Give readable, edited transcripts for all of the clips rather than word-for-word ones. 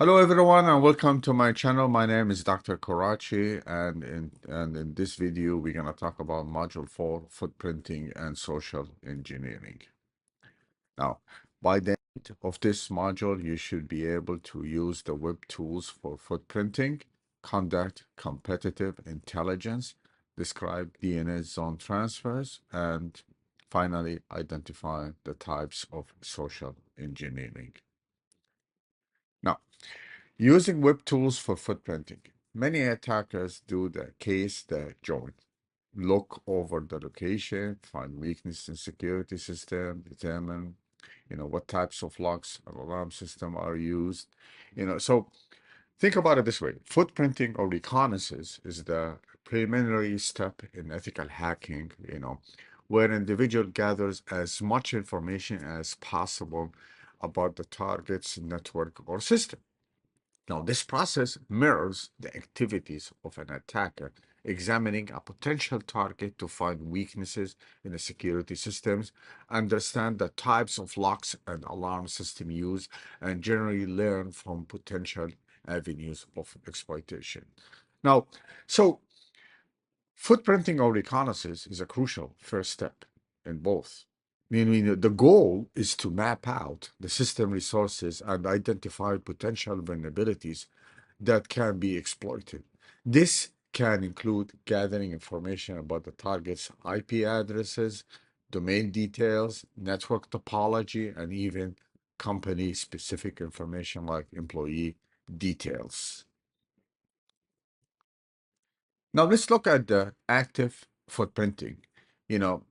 Hello everyone and welcome to my channel. My name is Dr. Karachi and in this video we're going to talk about module 4, footprinting and social engineering. Now, by the end of this module, you should be able to use the web tools for footprinting, conduct competitive intelligence, describe DNS zone transfers, and finally identify the types of social engineering. Now, using web tools for footprinting. Many attackers do the case the join, look over the location, find weakness in security system, determine, what types of locks and alarm system are used. So think about it this way. Footprinting or reconnaissance is the preliminary step in ethical hacking, where individual gathers as much information as possible about the target's network or system. Now, this process mirrors the activities of an attacker, examining a potential target to find weaknesses in the security systems, understand the types of locks and alarm system used, and generally learn from potential avenues of exploitation. Now, so footprinting or reconnaissance is a crucial first step in both. Meaning the goal is to map out the system resources and identify potential vulnerabilities that can be exploited. This can include gathering information about the target's IP addresses, domain details, network topology, and even company specific information like employee details. Now let's look at the active footprinting. You know,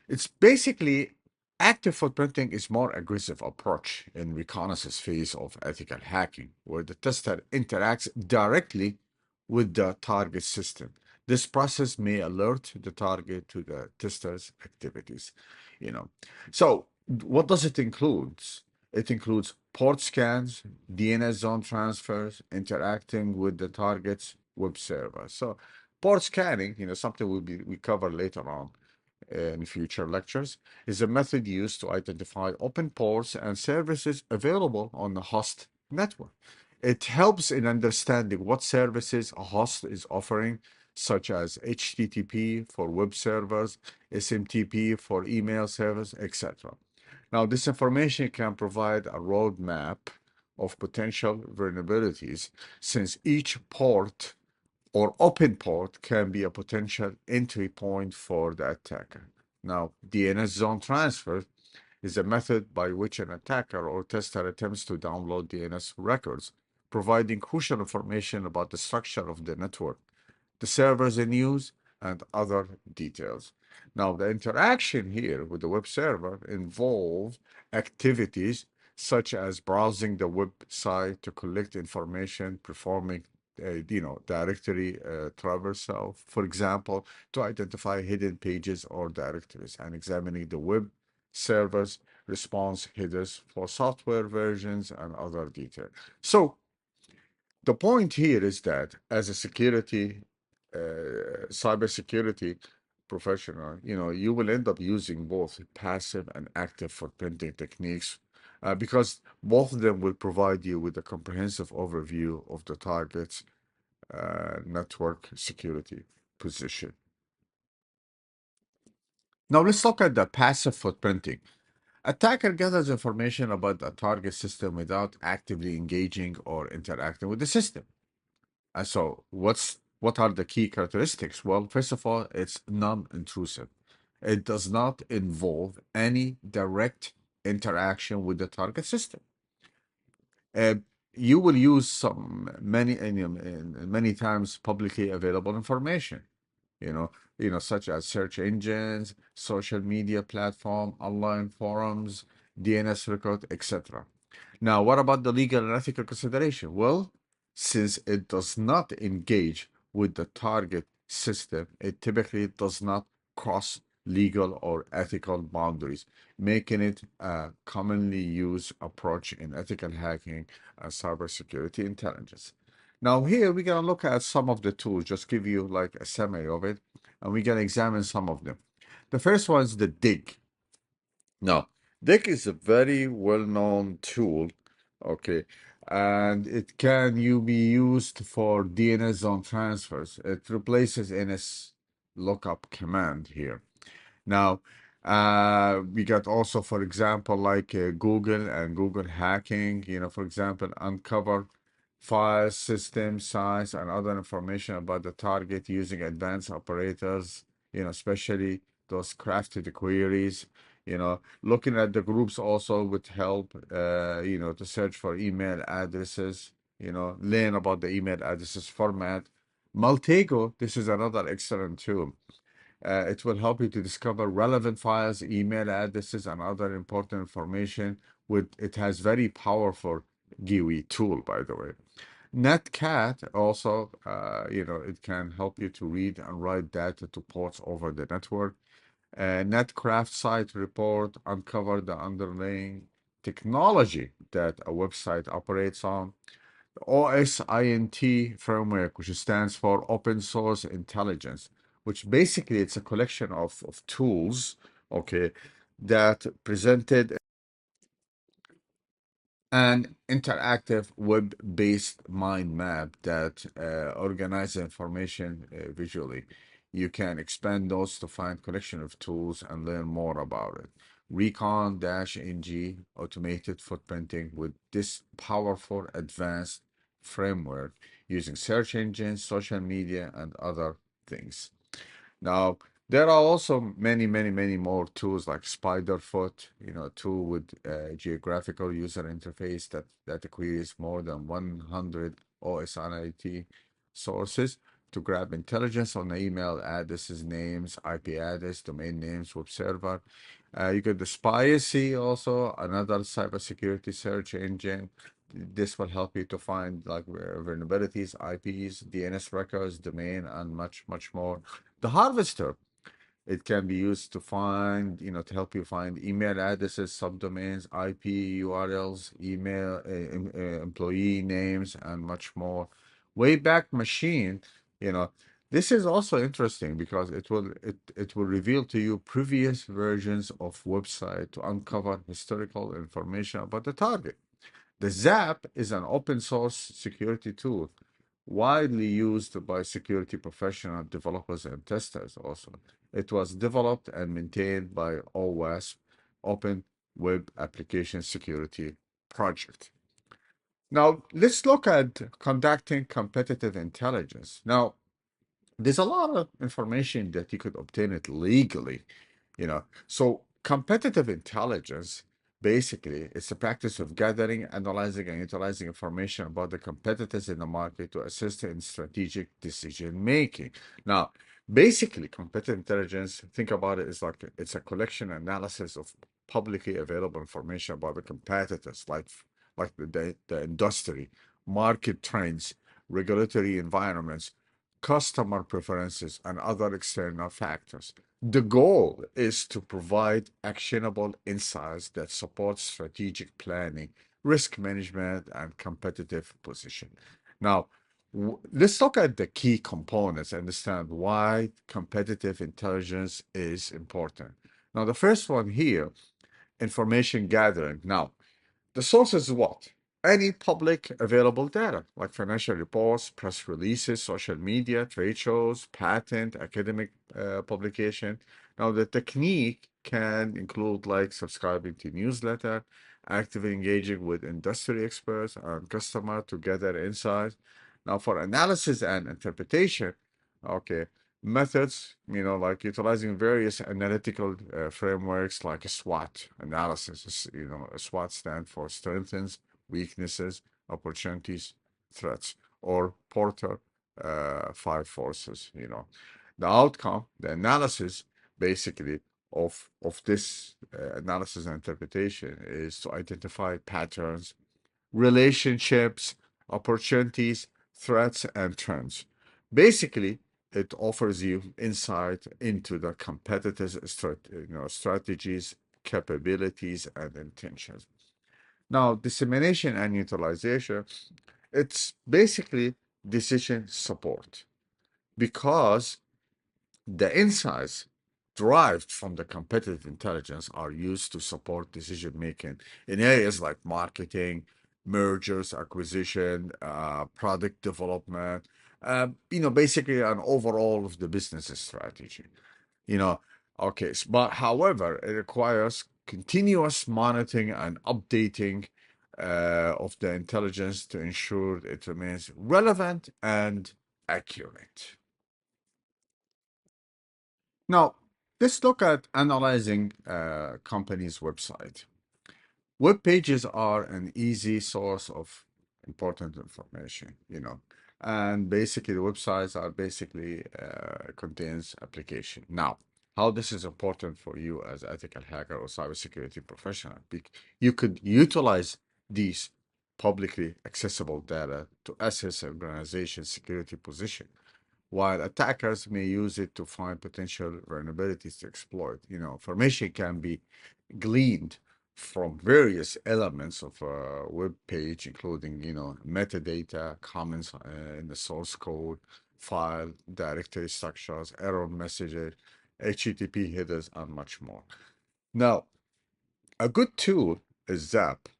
it's basically active footprinting is more aggressive approach in reconnaissance phase of ethical hacking, where the tester interacts directly with the target system. This process may alert the target to the tester's activities. You know, so what does it include? It includes port scans, DNS zone transfers, interacting with the target's web server. So port scanning, something we cover later on in future lectures, is a method used to identify open ports and services available on the host network. It helps in understanding what services a host is offering, such as HTTP for web servers, SMTP for email servers, etc. Now, this information can provide a roadmap of potential vulnerabilities, since each port or open port can be a potential entry point for the attacker. Now, DNS zone transfer is a method by which an attacker or tester attempts to download DNS records, providing crucial information about the structure of the network, the servers in use, and other details. Now, the interaction here with the web server involves activities such as browsing the website to collect information, performing directory traversal, for example, to identify hidden pages or directories, and examining the web server's response headers for software versions and other details. So the point here is that as a cybersecurity professional, you will end up using both passive and active footprinting techniques because both of them will provide you with a comprehensive overview of the target's network security position. Now let's look at the passive footprinting. Attacker gathers information about the target system without actively engaging or interacting with the system. So what are the key characteristics? Well, first of all, it's non-intrusive. It does not involve any direct interaction with the target system. Uh, you will use many times publicly available information, you know, such as search engines, social media platform, online forums, DNS record, etc. Now, what about the legal and ethical consideration? Well, since it does not engage with the target system, it typically does not cross legal or ethical boundaries, making it a commonly used approach in ethical hacking and cybersecurity intelligence. Now, here we're going to look at some of the tools, just give you like a summary of it, and we're going to examine some of them. The first one is the dig. Now, dig is a very well-known tool, okay, and it can be used for DNS zone transfers. It replaces NS lookup command here. Now, we got also, for example, like Google and Google hacking, for example, uncover files, system size, and other information about the target using advanced operators, especially those crafted queries. Looking at the groups also would help, to search for email addresses, learn about the email addresses format. Maltego, this is another excellent tool. It will help you to discover relevant files, email addresses, and other important information. It has very powerful GUI tool, by the way. Netcat also, it can help you to read and write data to ports over the network. Netcraft site report uncover the underlying technology that a website operates on. OSINT framework, which stands for Open Source Intelligence, which basically it's a collection of tools, okay, that presented an interactive web-based mind map that organizes information visually. You can expand those to find collection of tools and learn more about it. Recon-ng automated footprinting with this powerful advanced framework using search engines, social media, and other things. Now, there are also many, many, many more tools like SpiderFoot, tool with geographical user interface that queries more than 100 OSINT sources to grab intelligence on the email addresses, names, IP address, domain names, web server. You got the SpySy also, another cybersecurity search engine. This will help you to find like vulnerabilities, IPs, DNS records, domain, and much, much more. theHarvester, it can be used to find, to help you find email addresses, subdomains, IP, URLs, email, employee names, and much more. Wayback Machine, you know, this is also interesting because it will reveal to you previous versions of website to uncover historical information about the target. The ZAP is an open source security tool widely used by security professional developers and testers also. It was developed and maintained by OWASP, Open Web Application Security Project. Now, let's look at conducting competitive intelligence. Now, there's a lot of information that you could obtain it legally, So competitive intelligence basically is the practice of gathering, analyzing, and utilizing information about the competitors in the market to assist in strategic decision making. Now, basically, competitive intelligence, think about it, is like it's a collection analysis of publicly available information about the competitors, like the industry, market trends, regulatory environments, customer preferences, and other external factors. The goal is to provide actionable insights that support strategic planning, risk management, and competitive position. Now, let's look at the key components, understand why competitive intelligence is important. Now, the first one here, information gathering. Now, the source is what? Any public available data, like financial reports, press releases, social media, trade shows, patent, academic publication. Now, the technique can include like subscribing to newsletter, actively engaging with industry experts and customer to gather insights. Now, for analysis and interpretation, okay, methods, like utilizing various analytical frameworks like a SWOT analysis. A SWOT stand for strengths, weaknesses, opportunities, threats, or Porter five forces. The outcome, the analysis, basically of this analysis and interpretation is to identify patterns, relationships, opportunities, threats, and trends. Basically, it offers you insight into the competitors' strategies, capabilities, and intentions. Now, dissemination and utilization, it's basically decision support because the insights derived from the competitive intelligence are used to support decision making in areas like marketing, mergers, acquisition, product development, basically an overall of the business strategy. You know, okay, but however, it requires continuous monitoring and updating of the intelligence to ensure it remains relevant and accurate. Now, let's look at analyzing a company's website. Web pages are an easy source of important information, and basically the websites are basically contains application. Now, how this is important for you as ethical hacker or cybersecurity professional? You could utilize these publicly accessible data to assess an organization's security position, while attackers may use it to find potential vulnerabilities to exploit. Information can be gleaned from various elements of a web page, including, metadata, comments in the source code, file, directory structures, error messages, HTTP headers, and much more. Now, a good tool is Zap.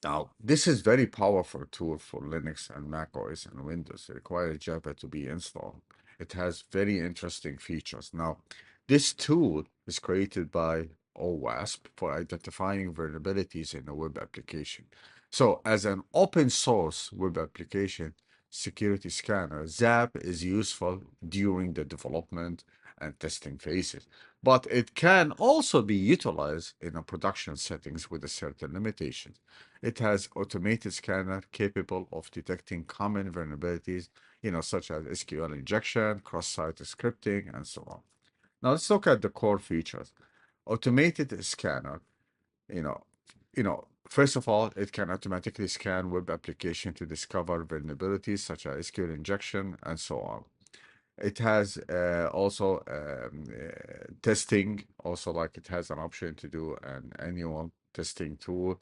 Now, this is very powerful tool for Linux and Mac OS and Windows. It requires Java to be installed. It has very interesting features. Now, this tool is created by OWASP for identifying vulnerabilities in a web application. So, as an open source web application security scanner, ZAP is useful during the development and testing phases, but it can also be utilized in a production settings with a certain limitations. It has automated scanner capable of detecting common vulnerabilities, such as SQL injection, cross-site scripting, and so on. Now let's look at the core features. Automated scanner, you know, first of all, it can automatically scan web application to discover vulnerabilities such as SQL injection and so on. It has also testing, also like it has an option to do an annual testing tool.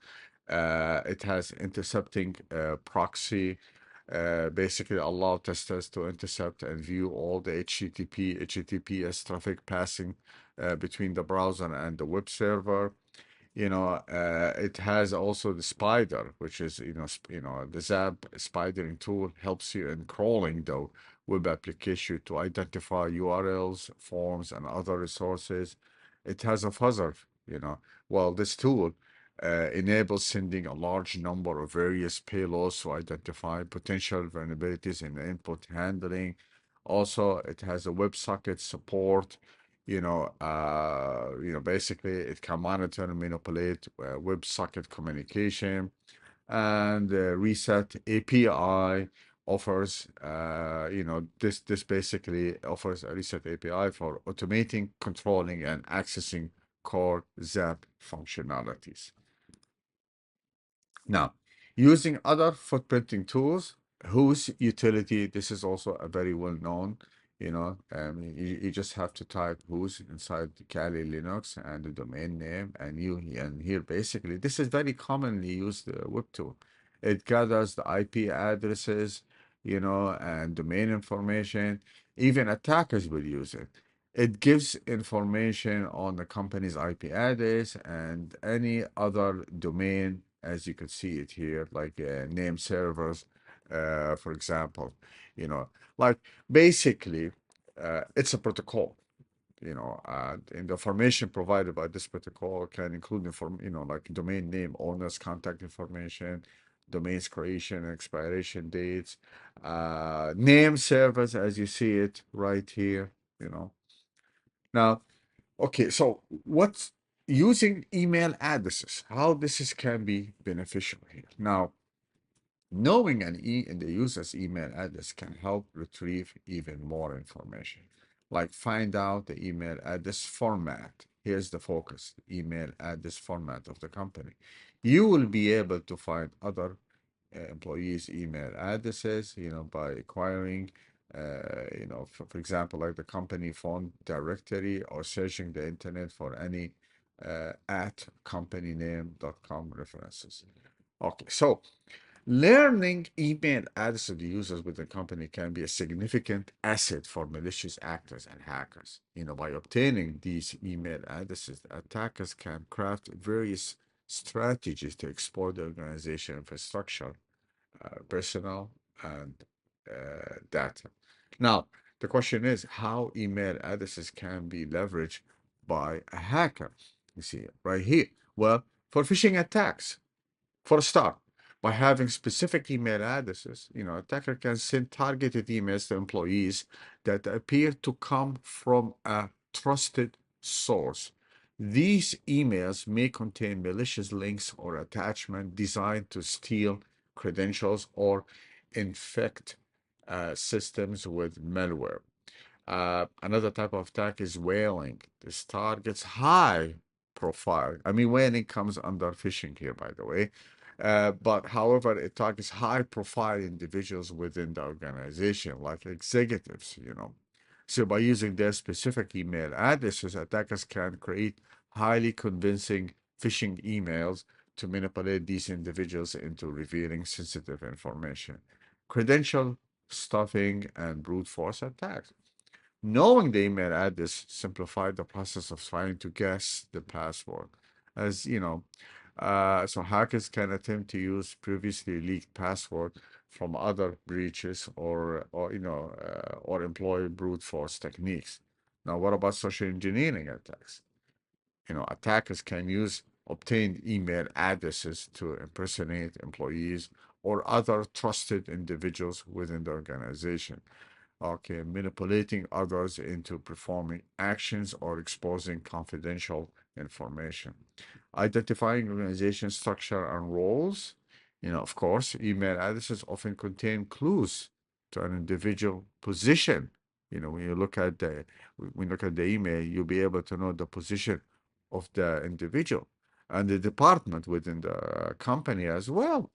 It has intercepting proxy, basically allow testers to intercept and view all the HTTPS traffic passing between the browser and the web server. It has also the spider, which is, the Zap spidering tool helps you in crawling the web application to identify URLs, forms, and other resources. It has a fuzzer, well, this tool enables sending a large number of various payloads to identify potential vulnerabilities in the input handling. Also, it has a WebSocket support. Basically it can monitor and manipulate WebSocket communication, and reset API offers, this basically offers a reset API for automating, controlling, and accessing core ZAP functionalities. Now, using other footprinting tools, whose utility, this is also a very well known, you just have to type who's inside the Kali Linux and the domain name, and here basically, this is very commonly used web tool. It gathers the IP addresses, and domain information. Even attackers will use it. It gives information on the company's IP address and any other domain, as you can see it here, like name servers, for example. Like basically, it's a protocol. And the information provided by this protocol can include like domain name, owners, contact information, domains creation and expiration dates, name servers, as you see it right here. Now, okay, so what's using email addresses? How can be beneficial here? Now, knowing the user's email address can help retrieve even more information, like find out the email address format. Here's the focus: email address format of the company. You will be able to find other employees' email addresses, by acquiring, for example, like the company phone directory, or searching the internet for any at companyname.com references. Okay, so learning email address of the users with the company can be a significant asset for malicious actors and hackers. By obtaining these email addresses, attackers can craft various strategies to exploit the organization infrastructure, personnel, and data. Now, the question is how email addresses can be leveraged by a hacker. You see it right here. Well, for phishing attacks, for a start, by having specific email addresses, attacker can send targeted emails to employees that appear to come from a trusted source. These emails may contain malicious links or attachments designed to steal credentials or infect systems with malware. Another type of attack is whaling. This targets high profile. I mean, whaling comes under phishing here, by the way. But however, it targets high profile individuals within the organization, like executives. So by using their specific email addresses, attackers can create highly convincing phishing emails to manipulate these individuals into revealing sensitive information. Credential stuffing and brute force attacks. Knowing the email address simplified the process of trying to guess the password. As you know, so hackers can attempt to use previously leaked password from other breaches or employ brute force techniques. Now, what about social engineering attacks? Attackers can use obtained email addresses to impersonate employees or other trusted individuals within the organization. Okay, manipulating others into performing actions or exposing confidential information. Identifying organization structure and roles. Of course, email addresses often contain clues to an individual position. When you look at the email, you'll be able to know the position of the individual and the department within the company as well.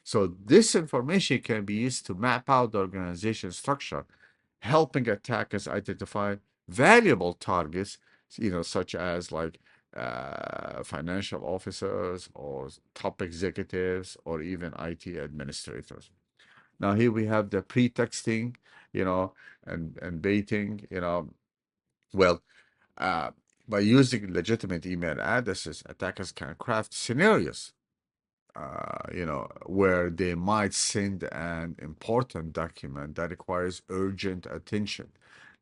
So this information can be used to map out the organization structure, helping attackers identify valuable targets, such as like financial officers or top executives or even IT administrators. Now here we have the pretexting, and baiting. Well, uh, by using legitimate email addresses, attackers can craft scenarios where they might send an important document that requires urgent attention.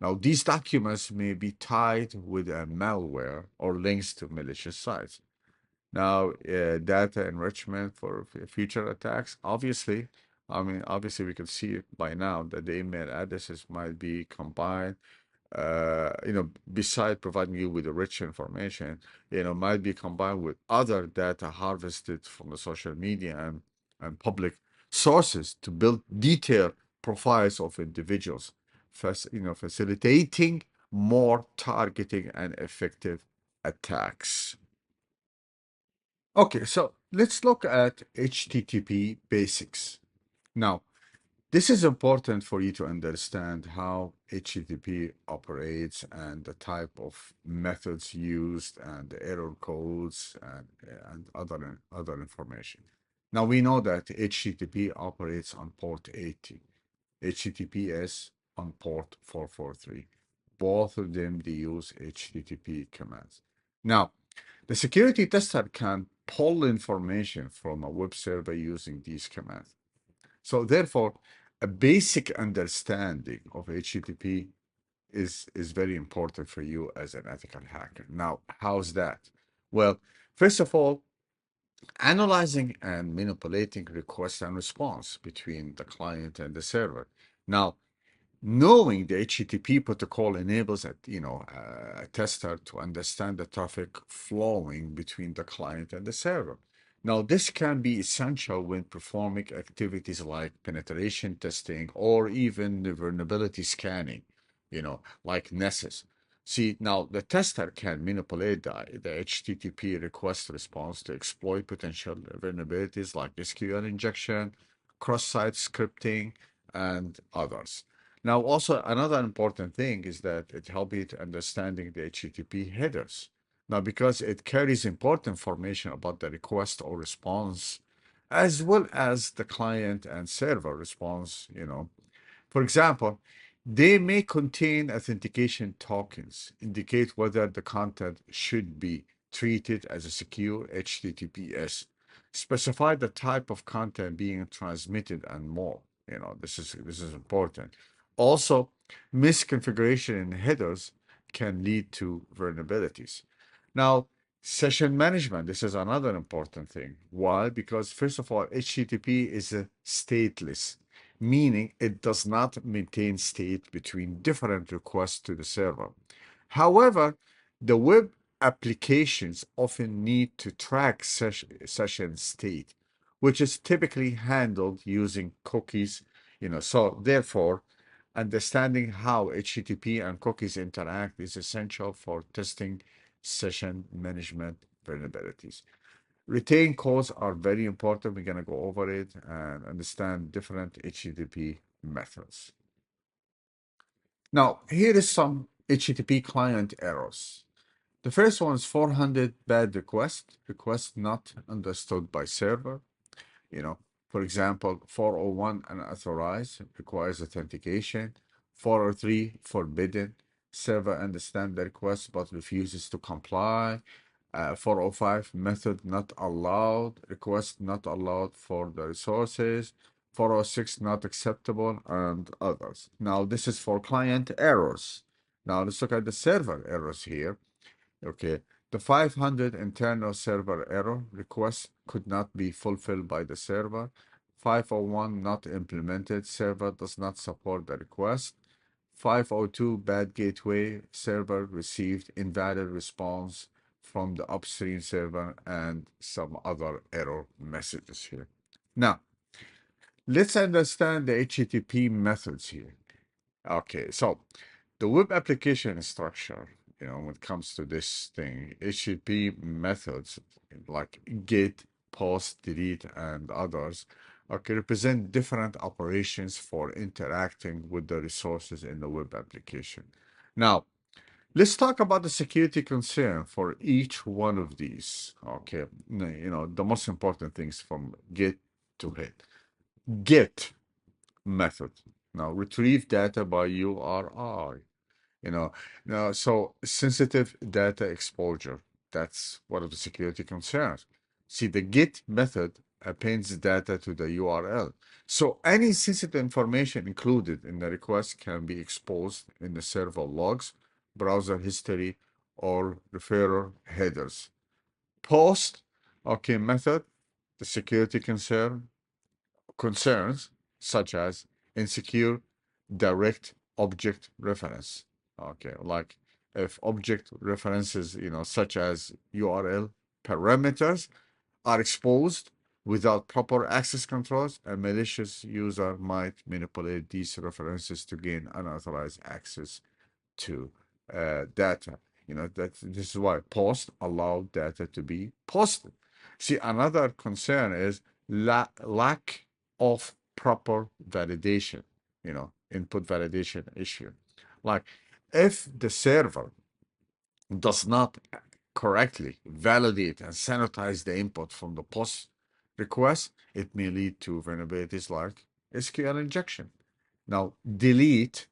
Now, these documents may be tied with a malware or links to malicious sites. Now, data enrichment for future attacks. Obviously, we can see by now that the email addresses might be combined beside providing you with the rich information, might be combined with other data harvested from the social media and public sources to build detailed profiles of individuals, facilitating more targeting and effective attacks. Okay, so let's look at HTTP basics. Now, this is important for you to understand how HTTP operates and the type of methods used and the error codes and other information. Now we know that HTTP operates on port 80, HTTPS on port 443. Both of them, they use HTTP commands. Now, the security tester can pull information from a web server using these commands. So therefore, a basic understanding of HTTP is very important for you as an ethical hacker. Now, how's that? Well, first of all, analyzing and manipulating request and response between the client and the server. Now, knowing the HTTP protocol enables a tester to understand the traffic flowing between the client and the server. Now, this can be essential when performing activities like penetration testing or even the vulnerability scanning, like Nessus. See, now the tester can manipulate the HTTP request response to exploit potential vulnerabilities like SQL injection, cross-site scripting, and others. Now, also another important thing is that it helps you to understanding the HTTP headers. Now, because it carries important information about the request or response, as well as the client and server response. For example, they may contain authentication tokens, indicate whether the content should be treat it as a secure HTTPS. Specify the type of content being transmitted and more. This is important. Also, misconfiguration in headers can lead to vulnerabilities. Now, session management, this is another important thing. Why? Because first of all, HTTP is a stateless, meaning it does not maintain state between different requests to the server. However, the web applications often need to track session state, which is typically handled using cookies. So therefore, understanding how HTTP and cookies interact is essential for testing session management vulnerabilities. Retain calls are very important. We're going to go over it and understand different HTTP methods. Now, here is some HTTP client errors. The first one is 400 bad request not understood by server. For example, 401 unauthorized requires authentication. 403 forbidden. Server understands the request but refuses to comply. 405 method not allowed. Request not allowed for the resources. 406 not acceptable, and others. Now, this is for client errors. Now, let's look at the server errors here. Okay, the 500 internal server error request could not be fulfilled by the server. 501 not implemented, server does not support the request. 502 bad gateway, server received invalid response from the upstream server, and some other error messages here. Now, let's understand the HTTP methods here. Okay, so the web application structure, when it comes to this thing, HTTP methods like get, post, delete, and others, okay, represent different operations for interacting with the resources in the web application. Now, let's talk about the security concern for each one of these. Okay, the most important things from get to hit. Get method. Now, retrieve data by URI. So sensitive data exposure, that's one of the security concerns. See, the get method appends data to the URL. So any sensitive information included in the request can be exposed in the server logs, browser history, or referrer headers. Post, okay, method, the security concerns such as insecure direct object reference. Okay, like if object references, such as URL parameters are exposed without proper access controls, a malicious user might manipulate these references to gain unauthorized access to data. That this is why post allow data to be posted. See, another concern is lack of proper validation, input validation issue. Like if the server does not correctly validate and sanitize the input from the post request, it may lead to vulnerabilities like SQL injection. Now, delete,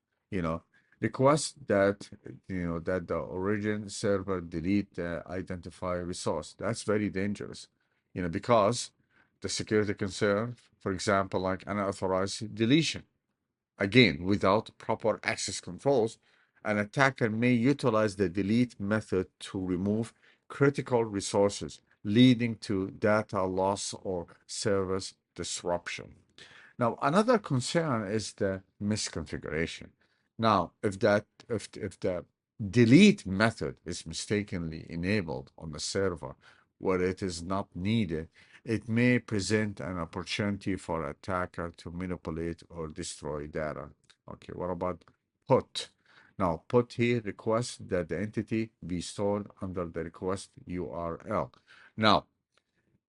request that, that the origin server delete the identifier resource. That's very dangerous, because the security concern, for example, like unauthorized deletion. Again, without proper access controls, an attacker may utilize the delete method to remove critical resources, leading to data loss or service disruption. Now, another concern is the misconfiguration. Now, if the delete method is mistakenly enabled on the server where it is not needed, it may present an opportunity for attacker to manipulate or destroy data. Okay, what about put? Now, put here requests that the entity be stored under the request URL. Now,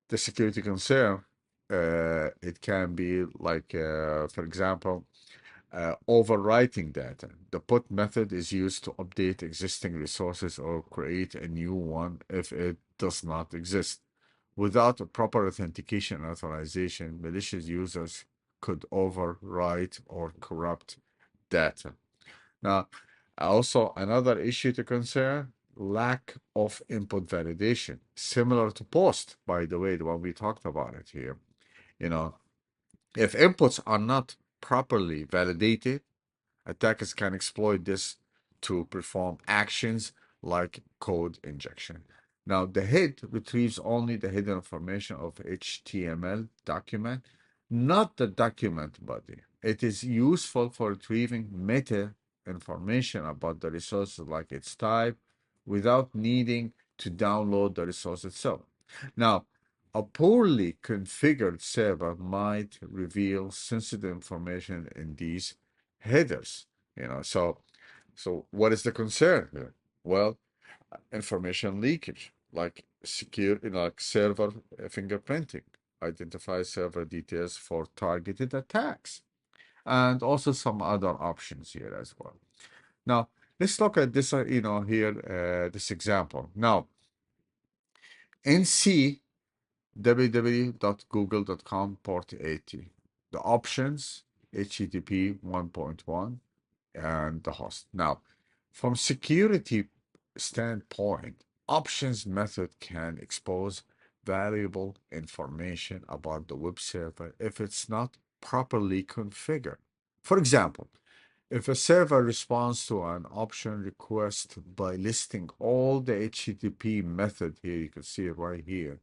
the security concern, it can be like, for example, overwriting data. The put method is used to update existing resources or create a new one if it does not exist. Without a proper authentication and authorization, malicious users could overwrite or corrupt data. Now, also another issue to consider, lack of input validation, similar to post, by the way, the one we talked about it here. You know, if inputs are not properly validated, attackers can exploit this to perform actions like code injection. Now, the head retrieves only the hidden information of HTML document, not the document body. It is useful for retrieving meta information about the resource like its type without needing to download the resource itself. Now, a poorly configured server might reveal sensitive information in these headers. So what is the concern here? Well, information leakage, like secure, like server fingerprinting, identify server details for targeted attacks, and also some other options here as well. Now, let's look at this, here, this example. Now, in C, www.google.com port 80. The options, HTTP 1.1, and the host. Now, from security standpoint, options method can expose valuable information about the web server if it's not properly configured. For example, if a server responds to an option request by listing all the HTTP method here, you can see it right here,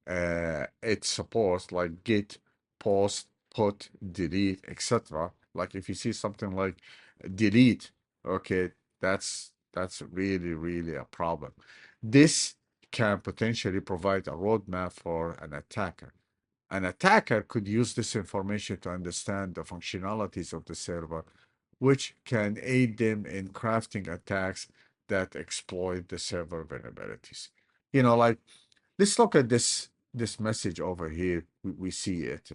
it supports like get, post, put, delete, etc. Like if you see something like delete, okay, that's really a problem. This can potentially provide a roadmap for an attacker. An attacker could use this information to understand the functionalities of the server, which can aid them in crafting attacks that exploit the server vulnerabilities. Like let's look at this message over here. We see it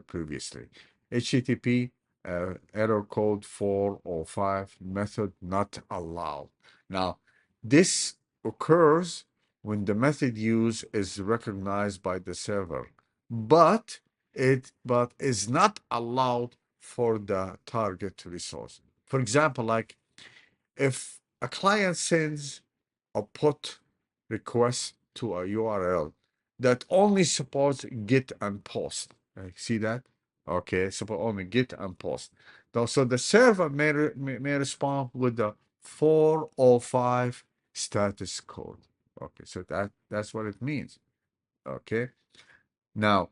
previously. HTTP error code 405 method not allowed. Now, this occurs when the method use is recognized by the server, but it is not allowed for the target resource. For example, like if a client sends a put request to a URL that only supports get and post. See that? Okay, support only get and post. So the server may respond with the 405 status code. Okay, so that's what it means. Okay. Now,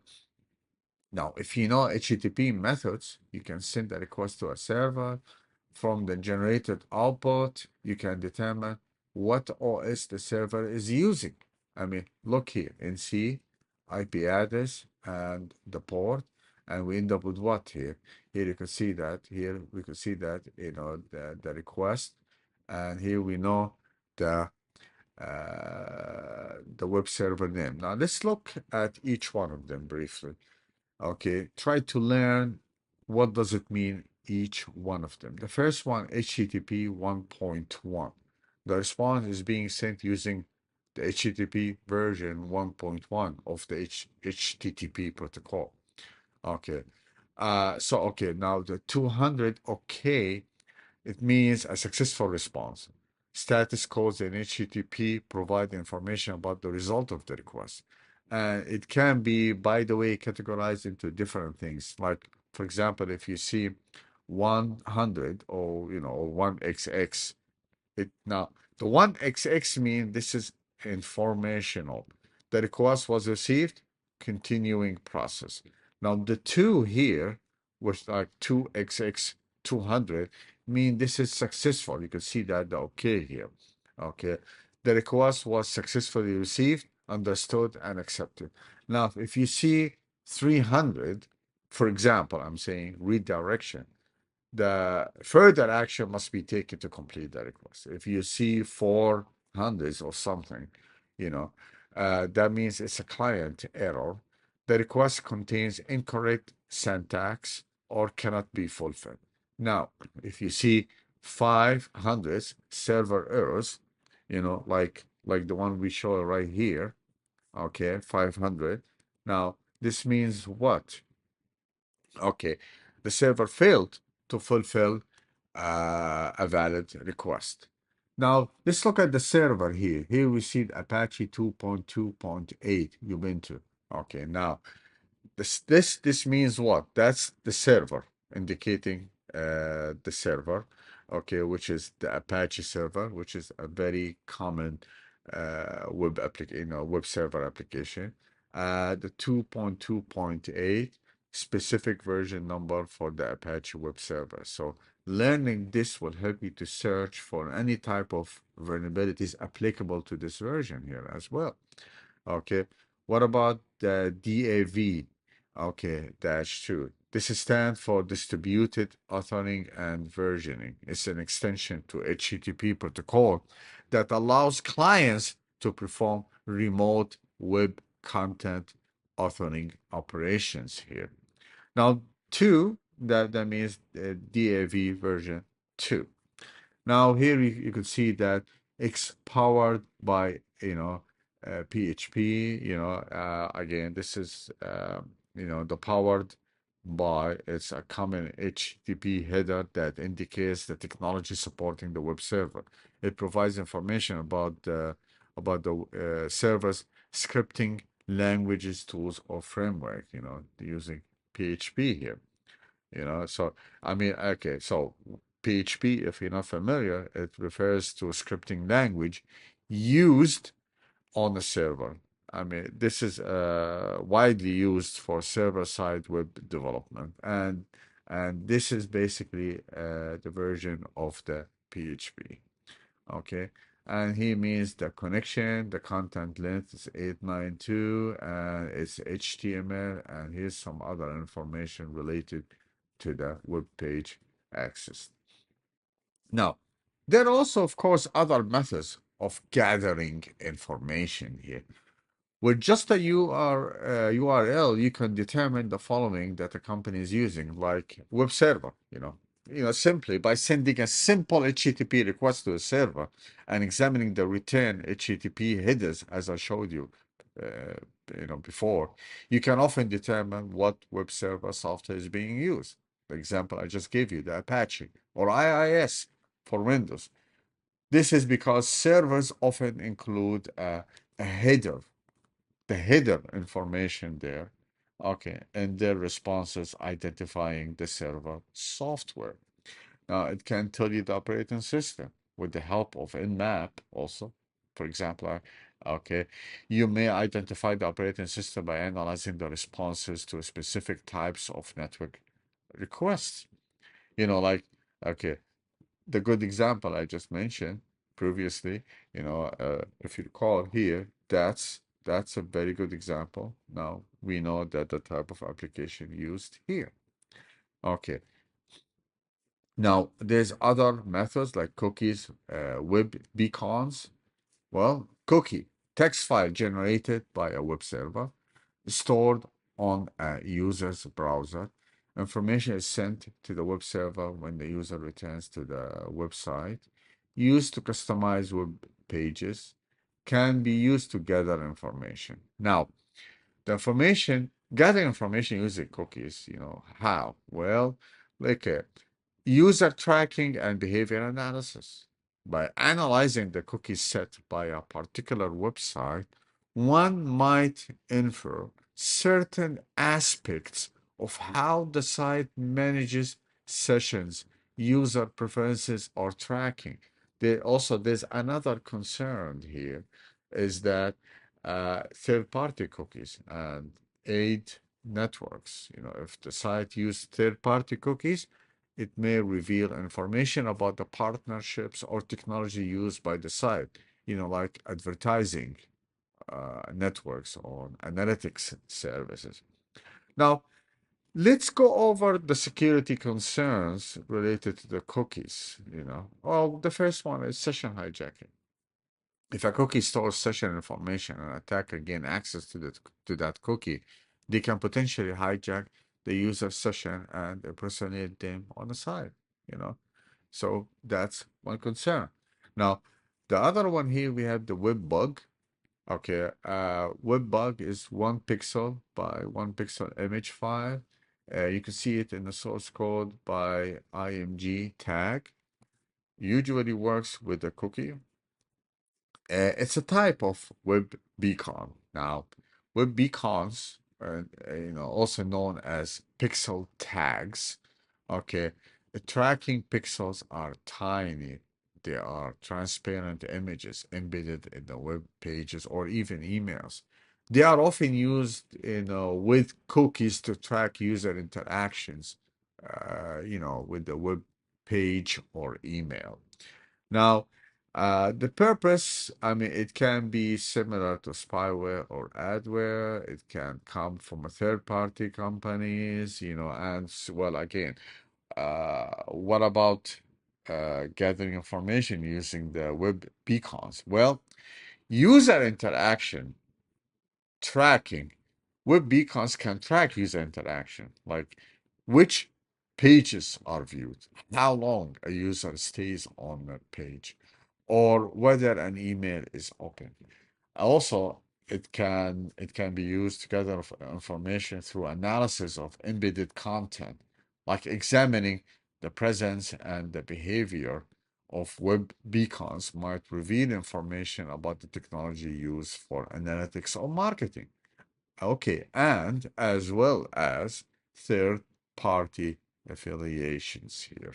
if you know HTTP methods, you can send a request to a server. From the generated output, you can determine what OS the server is using. I mean, look here in C, IP address and the port, and we end up with what here? Here you can see that. Here we can see that, the request, and here we know the web server name. Now let's look at each one of them briefly. Okay, try to learn what does it mean each one of them. The first one, HTTP 1.1. The response is being sent using the HTTP version 1.1 of the HTTP protocol. Okay. Okay, now the 200 okay, it means a successful response. Status codes in HTTP provide information about the result of the request. And it can be, by the way, categorized into different things. Like, for example, if you see 100 or, or 1XX, now the 1XX means this is informational. The request was received, continuing process. Now the 2 here, which like 2XX 200, mean this is successful. You can see that the okay here. Okay. The request was successfully received, understood, and accepted. Now, if you see 300, for example, I'm saying redirection, the further action must be taken to complete the request. If you see 400s or something, that means it's a client error. The request contains incorrect syntax or cannot be fulfilled. Now, if you see 500s server errors, like the one we show right here, okay, 500. Now, this means what? Okay, the server failed to fulfill a valid request. Now, let's look at the server here. Here we see Apache 2.2.8 Ubuntu. Okay, now this means what? That's the server, indicating the server, okay, which is the Apache server, which is a very common web application, web server application. The 2.2.8 specific version number for the Apache web server. So learning this will help you to search for any type of vulnerabilities applicable to this version here as well. Okay. What about the DAV? Okay, -2. This stands for Distributed Authoring and Versioning. It's an extension to HTTP protocol that allows clients to perform remote web content authoring operations here. Now, 2, that means DAV version 2. Now here you can see that it's powered by PHP. Again, this is the powered by. It's a common HTTP header that indicates the technology supporting the web server. It provides information about the server's scripting languages, tools, or framework. Using PHP here. So I mean, okay, so PHP, if you're not familiar, it refers to a scripting language used on a server. I mean, this is widely used for server-side web development, and this is basically the version of the PHP. Okay, and he means the connection, the content length is 892, and it's HTML, and here's some other information related to the web page access. Now, there are also, of course, other methods of gathering information here. With just a URL, you can determine the following that a company is using, like web server, simply by sending a simple HTTP request to a server and examining the return HTTP headers, as I showed you, before, you can often determine what web server software is being used. The example I just gave you, the Apache or IIS for Windows. This is because servers often include a header, the header information there, okay, and their responses identifying the server software. Now, it can tell you the operating system with the help of Nmap also. For example, okay, you may identify the operating system by analyzing the responses to specific types of network requests. Like, okay, the good example I just mentioned previously, if you recall here, that's a very good example. Now we know that the type of application used here. Okay. Now there's other methods like cookies, web beacons. Well, cookie, text file generated by a web server, stored on a user's browser. Information is sent to the web server when the user returns to the website. Used to customize web pages, can be used to gather information. Now, gathering information using cookies, how? Well, like user tracking and behavior analysis. By analyzing the cookie set by a particular website, one might infer certain aspects of how the site manages sessions, user preferences, or tracking. There's another concern here is that third-party cookies and aid networks. If the site used third-party cookies, it may reveal information about the partnerships or technology used by the site, like advertising networks or analytics services. Now, let's go over the security concerns related to the cookies. Well, the first one is session hijacking. If a cookie stores session information and an attacker gain access to that cookie, they can potentially hijack the user session and impersonate them on the side, you know. So that's one concern. Now, the other one here, we have the web bug. Okay, web bug is 1 pixel by 1 pixel image file. You can see it in the source code by IMG tag. usually works with a cookie. It's a type of web beacon. Now, web beacons, also known as pixel tags. Okay, the tracking pixels are tiny. They are transparent images embedded in the web pages or even emails. They are often used with cookies to track user interactions, with the web page or email. Now, the purpose, I mean, it can be similar to spyware or adware. It can come from a third-party companies, and well, again, what about gathering information using the web beacons? Well, user interaction tracking. Web beacons can track user interaction, like which pages are viewed, how long a user stays on a page, or whether an email is open. Also, it can be used to gather information through analysis of embedded content, like examining the presence and the behavior of web beacons might reveal information about the technology used for analytics or marketing. Okay, and as well as third party affiliations here.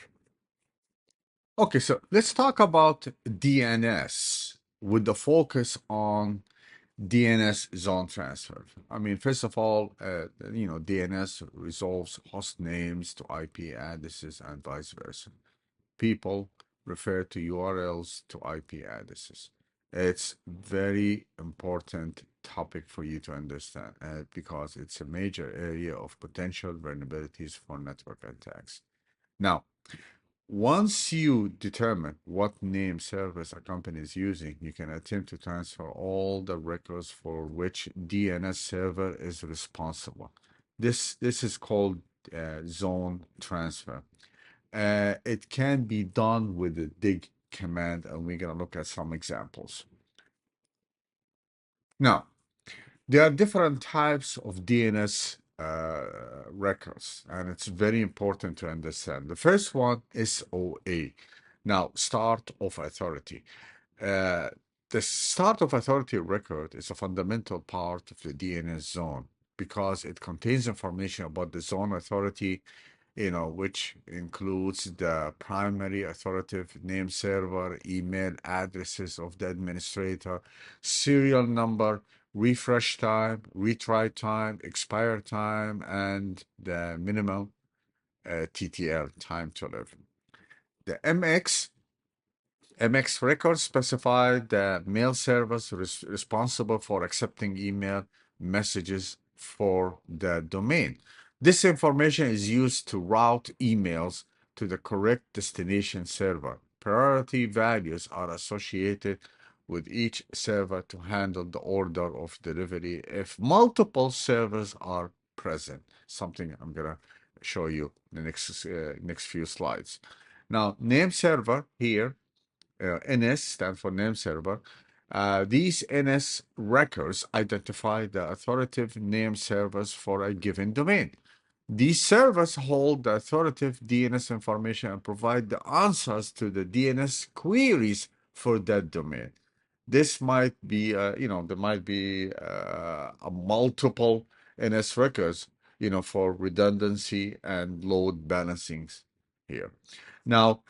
Okay, so let's talk about DNS with the focus on DNS zone transfer. I mean, first of all, DNS resolves host names to IP addresses and vice versa. People refer to URLs to IP addresses. It's very important topic for you to understand because it's a major area of potential vulnerabilities for network attacks. Now, once you determine what name service a company is using, you can attempt to transfer all the records for which DNS server is responsible. This is called zone transfer. It can be done with the dig command, and we're going to look at some examples. Now, there are different types of DNS records, and it's very important to understand. The first one is SOA. Now, start of authority. Uh, the start of authority record is a fundamental part of the DNS zone because it contains information about the zone authority, which includes the primary authoritative name server, email addresses of the administrator, serial number, refresh time, retry time, expire time, and the minimum TTL, time to live. The MX records specify the mail service responsible for accepting email messages for the domain. This information is used to route emails to the correct destination server. Priority values are associated with each server to handle the order of delivery if multiple servers are present. Something I'm going to show you in the next few slides. Now, name server here NS stands for name server. These NS records identify the authoritative name servers for a given domain. These servers hold the authoritative DNS information and provide the answers to the DNS queries for that domain. This might be, there might be a multiple NS records, for redundancy and load balancing here. Now,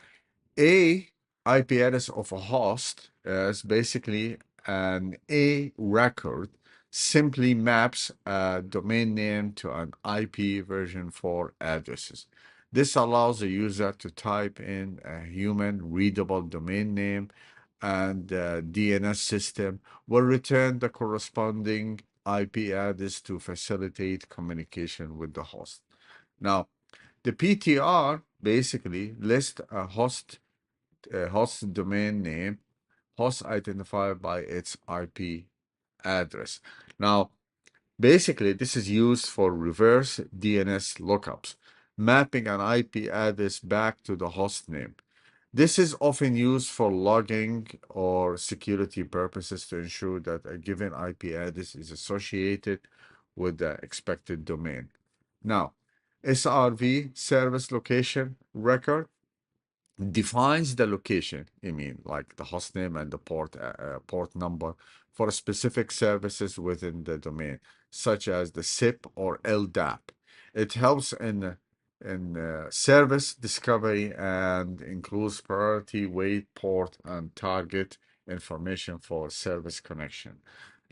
a IP address of a host is basically an A record, simply maps a domain name to an IP version for addresses. This allows the user to type in a human readable domain name, and the DNS system will return the corresponding IP address to facilitate communication with the host. Now, the PTR basically lists a host domain name, host identified by its IP address. Now, basically, this is used for reverse DNS lookups, mapping an IP address back to the host name. This is often used for logging or security purposes to ensure that a given IP address is associated with the expected domain. Now, SRV, service location record. defines the location, like the host name and the port number for specific services within the domain, such as the SIP or LDAP. It helps in service discovery and includes priority, wait, port, and target information for service connection.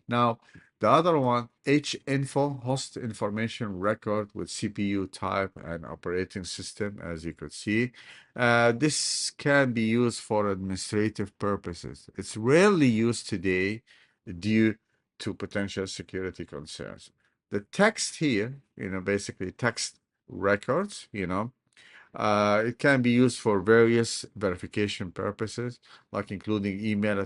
Now, the other one, hinfo, host information record with CPU type and operating system, as you could see. This can be used for administrative purposes. It's rarely used today due to potential security concerns. The text here, basically text records, it can be used for various verification purposes, like including email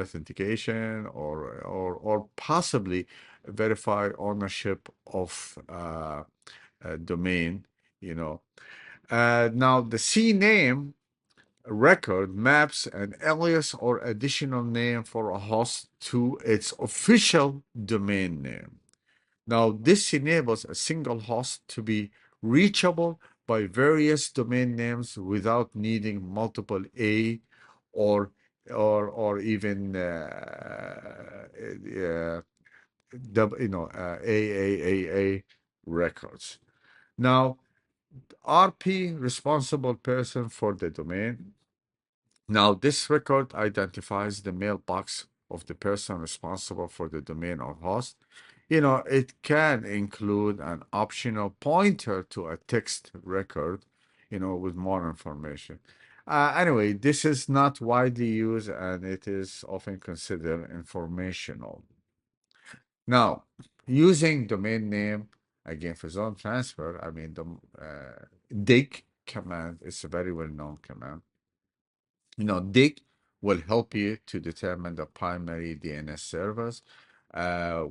authentication, or possibly verify ownership of a domain. Now the CNAME record maps an alias or additional name for a host to its official domain name. Now, this enables a single host to be reachable by various domain names without needing multiple A or even AAAA records. Now, RP, responsible person for the domain. Now, this record identifies the mailbox of the person responsible for the domain or host. It can include an optional pointer to a text record, with more information. Anyway, this is not widely used and it is often considered informational. Now, using domain name again for zone transfer, the dig command is a very well-known command. dig will help you to determine the primary DNS servers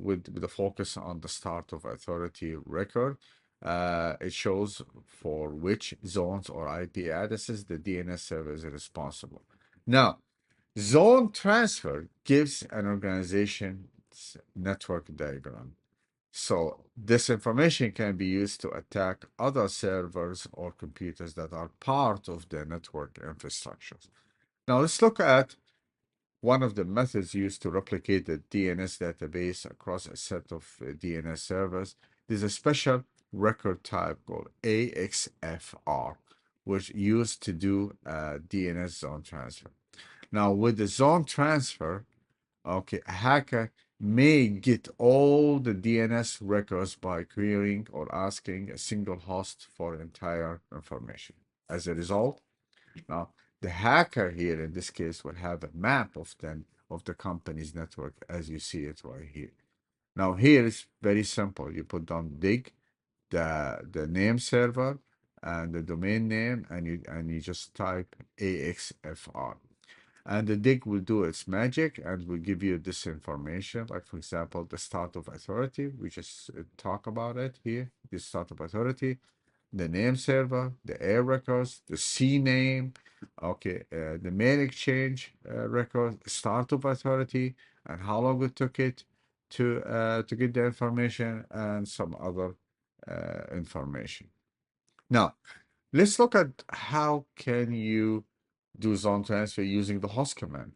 with the focus on the start of authority record. It shows for which zones or IP addresses the DNS server is responsible. Now, zone transfer gives an organization's network diagram. So this information can be used to attack other servers or computers that are part of the network infrastructure. Now let's look at one of the methods used to replicate the DNS database across a set of DNS servers. There's a special record type called AXFR, which used to do DNS zone transfer. Now with the zone transfer, a hacker may get all the DNS records by querying or asking a single host for entire information. As a result, now, the hacker here in this case will have a map of the company's network as you see it right here. Now here is very simple. You put down dig, the name server and the domain name, and you just type AXFR. And the dig will do its magic and will give you this information, like for example, the start of authority. We just talk about it here, the start of authority, the name server, the A records, the CNAME, the mail exchange record, start of authority, and how long it took it to get the information, and some other information. Now, let's look at how can you do zone transfer using the host command.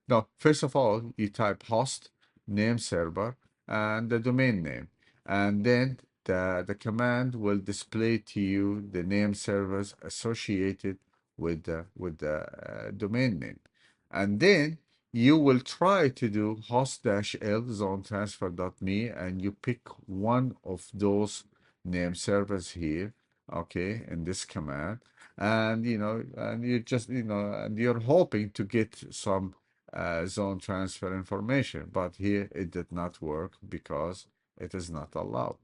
Now, first of all, you type host name server and the domain name, and then the command will display to you the name servers associated with the domain name, and then you will try to do host-l zone transfer.me, and you pick one of those name servers here, in this command, and and you just and you're hoping to get some zone transfer information, but here it did not work because it is not allowed.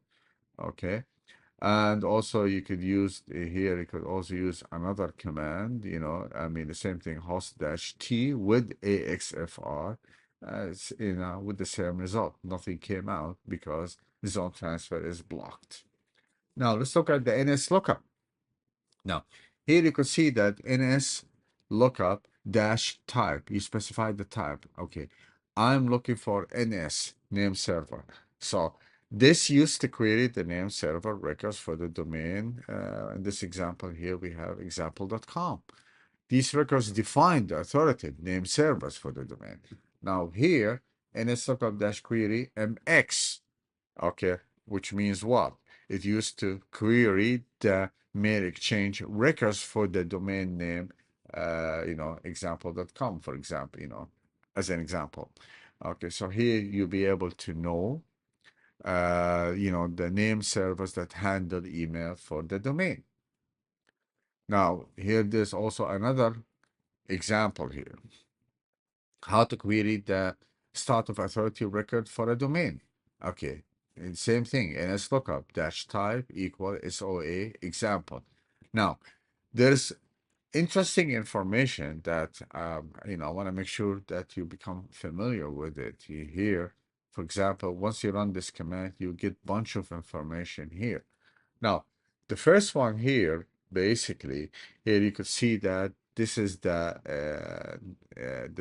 And also you could use here, you could also use another command, the same thing, host-t with AXFR, with the same result. Nothing came out because the zone transfer is blocked. Now let's look at the NS lookup. Now, here you can see that NS lookup dash type, you specify the type. I'm looking for NS name server. So This used to create the name server records for the domain. In this example here, we have example.com. These records define the authoritative name servers for the domain. Now here, ns-lookup-query mx, okay, which means what? It used to query the mail exchange records for the domain name, example.com, for example, as an example. Okay, so here you'll be able to know, the name servers that handle email for the domain. Now, here there's also another example here. How to query the start of authority record for a domain. Okay, and same thing, ns lookup dash type equal SOA example. Now, there's interesting information that I want to make sure that you become familiar with it. Here, for example, once you run this command, you get bunch of information here. Now, the first one here, basically, here you could see that this is the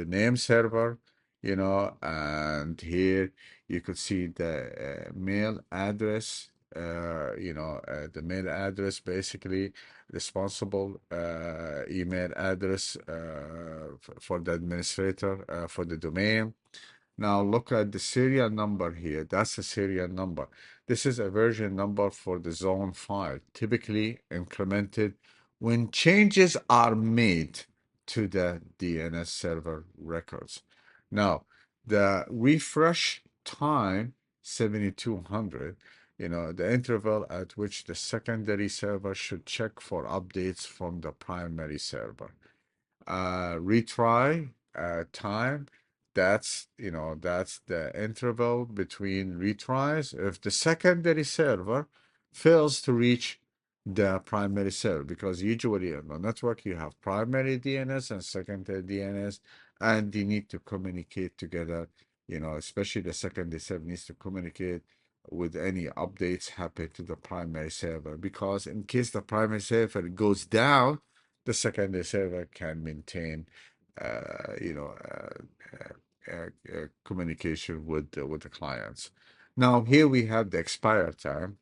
name server, and here you could see the mail address, the mail address, basically responsible email address for the administrator for the domain. Now look at the serial number here. That's the serial number. This is a version number for the zone file, typically implemented when changes are made to the DNS server records. Now, the refresh time, 7200, the interval at which the secondary server should check for updates from the primary server. Retry time, that's the interval between retries if the secondary server fails to reach the primary server, because usually on the network you have primary DNS and secondary DNS, and they need to communicate together, especially the secondary server needs to communicate with any updates happen to the primary server, because in case the primary server goes down, the secondary server can maintain, communication with the clients. Now here we have the expire time.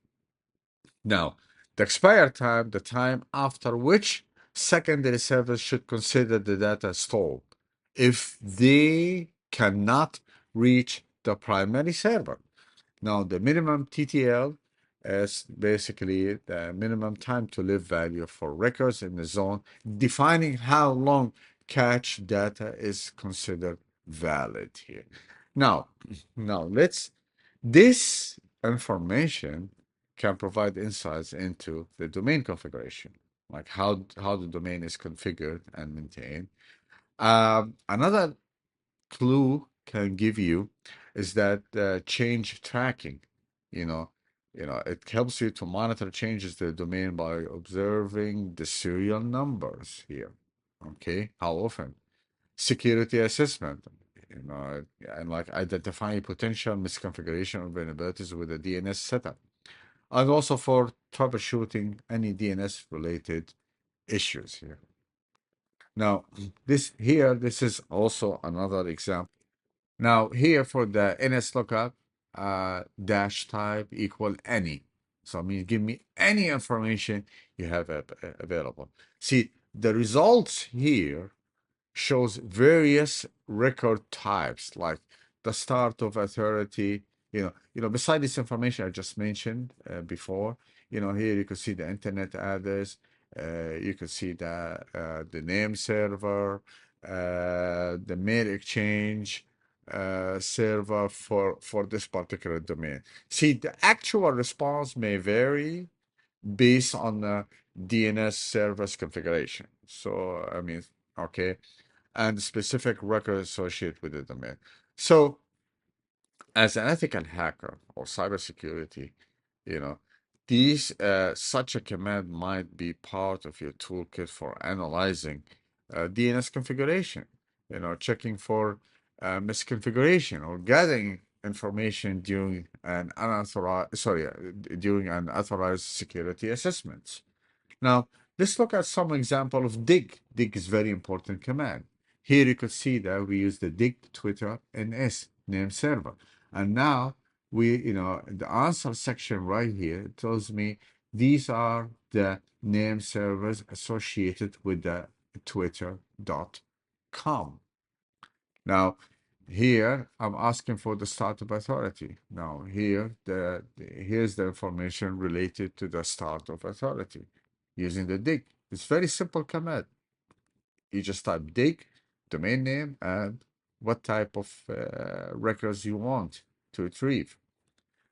Now, the expire time, the time after which secondary servers should consider the data stored if they cannot reach the primary server. Now, the minimum TTL is basically the minimum time to live value for records in the zone, defining how long cache data is considered valid here. Now this information can provide insights into the domain configuration, like how the domain is configured and maintained. Another clue can give you is that change tracking, it helps you to monitor changes to the domain by observing the serial numbers here. Okay, how often? Security assessment, and like identifying potential misconfiguration or vulnerabilities with the DNS setup, and also for troubleshooting any DNS related issues here. Now, this is also another example. Now here for the ns lookup, dash type equal any. So I mean, give me any information you have available. See, the results here shows various record types, like the start of authority. Beside this information I just mentioned before, here you can see the internet address, you can see the name server, the mail exchange server for this particular domain. See, the actual response may vary based on the DNS server's configuration. So I mean, okay, and specific record associated with the domain. So, as an ethical hacker or cybersecurity, you know, such a command might be part of your toolkit for analyzing DNS configuration. Checking for misconfiguration or gathering information during an unauthorized security assessment. Now, let's look at some example of dig. Dig is very important command. Here you could see that we use the dig Twitter NS name server. And now the answer section right here tells me these are the name servers associated with the twitter.com. Now, here I'm asking for the start of authority. Now, here's the information related to the start of authority using the dig. It's very simple command. You just type dig, domain name, and what type of records you want to retrieve.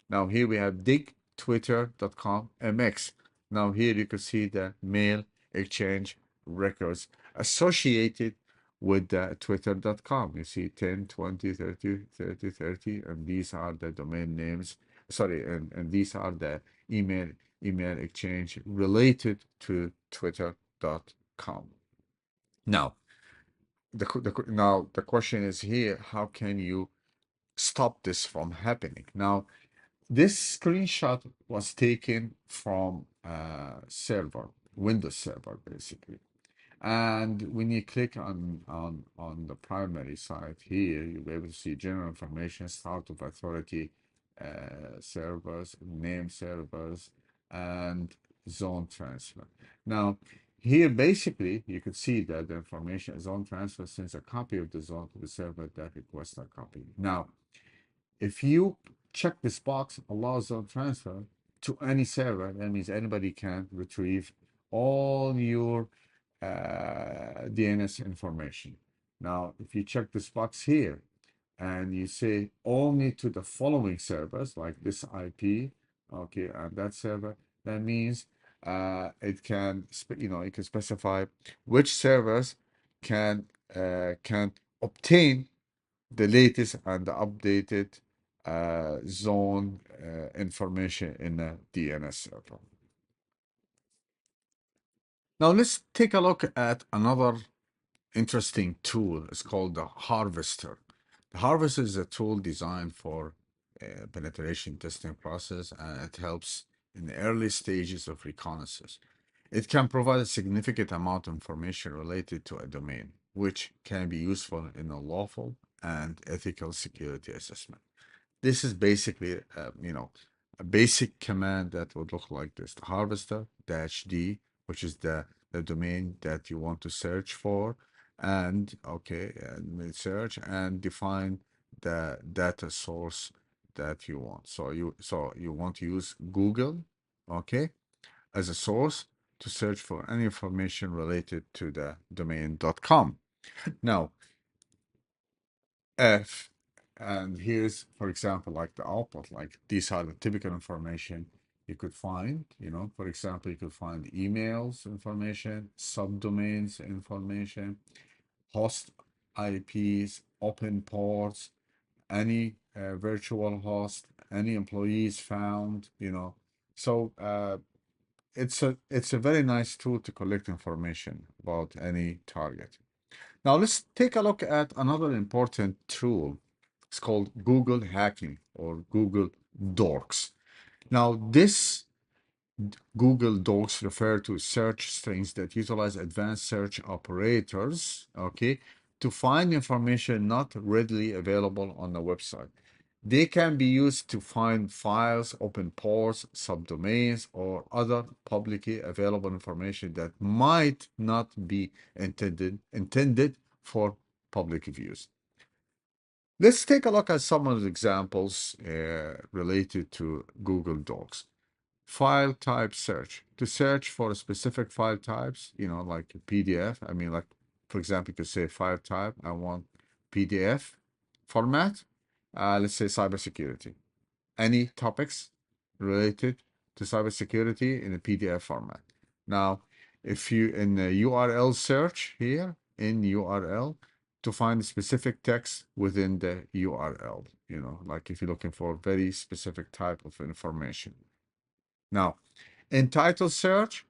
Now here we have dig twitter.com mx. Now here you can see the mail exchange records associated with the twitter.com. You see 10, 20, 30, 30, 30, and these are the domain names. Sorry, and these are the email exchange related to twitter.com. Now, the question is here, how can you stop this from happening? Now, this screenshot was taken from a server, Windows server, basically. And when you click on the primary site here, you'll be able to see general information, start of authority, servers, name servers, and zone transfer. Now, here basically you could see that the information is zone transfer sends a copy of the zone to the server that requests a copy. Now, if you check this box, allows zone transfer to any server, that means anybody can retrieve all your DNS information. Now, if you check this box here and you say only to the following servers, like this IP, okay, and that server, that means it can, you can specify which servers can obtain the latest and the updated zone information in a DNS server. Now let's take a look at another interesting tool. It's called the Harvester. The Harvester is a tool designed for penetration testing process, and it helps in the early stages of reconnaissance. It can provide a significant amount of information related to a domain, which can be useful in a lawful and ethical security assessment. This is basically, a basic command that would look like this: the harvester -d, which is the domain that you want to search for, and search and define the data source that you want. So you want to use Google, okay, as a source to search for any information related to the domain.com. Now, if and here's, for example, like the output, like these are the typical information you could find. For example, you could find emails information, subdomains information, host IPs, open ports, any virtual host, any employees found. So it's a very nice tool to collect information about any target. Now let's take a look at another important tool. It's called Google Hacking or Google Dorks. Now this Google Docs refer to search strings that utilize advanced search operators, okay, to find information not readily available on the website. They can be used to find files, open ports, subdomains, or other publicly available information that might not be intended for public views. Let's take a look at some of the examples related to Google Docs. File type search. To search for specific file types, like PDF. I mean, like, for example, you could say file type, I want PDF format. Let's say cybersecurity. Any topics related to cybersecurity in a PDF format. Now, if you in the URL search here, in URL, to find specific text within the URL, like if you're looking for very specific type of information. Now, in title search,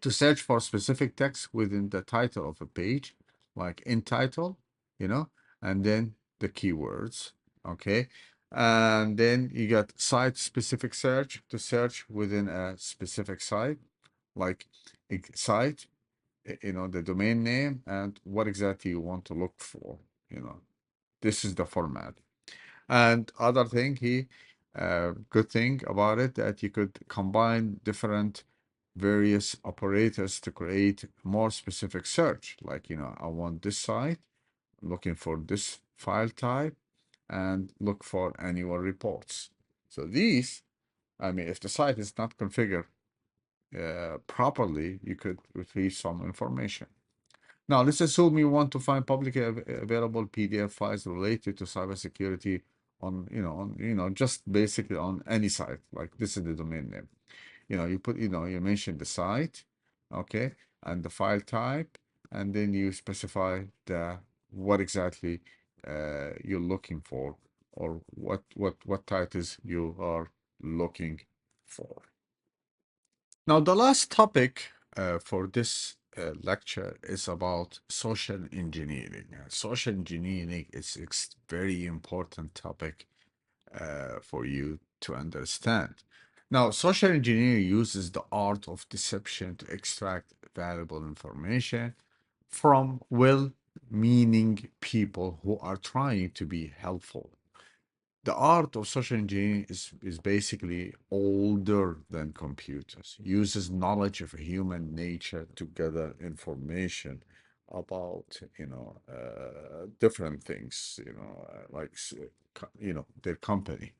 to search for specific text within the title of a page, like in title, and then the keywords, okay? And then you got site-specific search to search within a specific site, like site, the domain name, and what exactly you want to look for, This is the format. And other thing, good thing about it that you could combine different various operators to create more specific search. Like, I want this site, looking for this file type, and look for annual reports. So these, I mean, if the site is not configured properly, you could retrieve some information. Now, let's assume you want to find publicly available PDF files related to cybersecurity on, just basically on any site. Like this is the domain name. You put, you mention the site, okay, and the file type, and then you specify what exactly you're looking for, or what titles you are looking for. Now, the last topic for this lecture is about social engineering. Social engineering is a very important topic for you to understand. Now, social engineering uses the art of deception to extract valuable information from well-meaning people who are trying to be helpful. The art of social engineering is basically older than computers, uses knowledge of human nature to gather information about, different things, like, their company.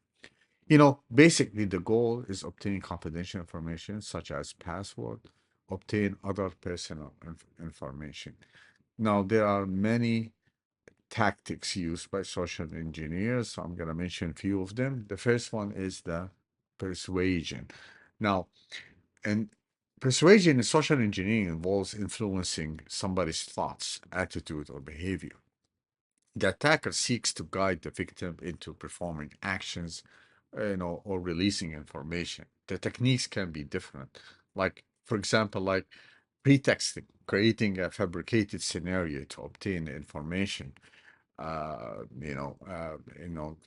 Basically the goal is obtaining confidential information such as password, obtain other personal information. Now, there are many tactics used by social engineers. So I'm going to mention a few of them. The first one is the persuasion. Now, and persuasion in social engineering involves influencing somebody's thoughts, attitude, or behavior. The attacker seeks to guide the victim into performing actions, or releasing information. The techniques can be different. Like, for example, like pretexting, creating a fabricated scenario to obtain information,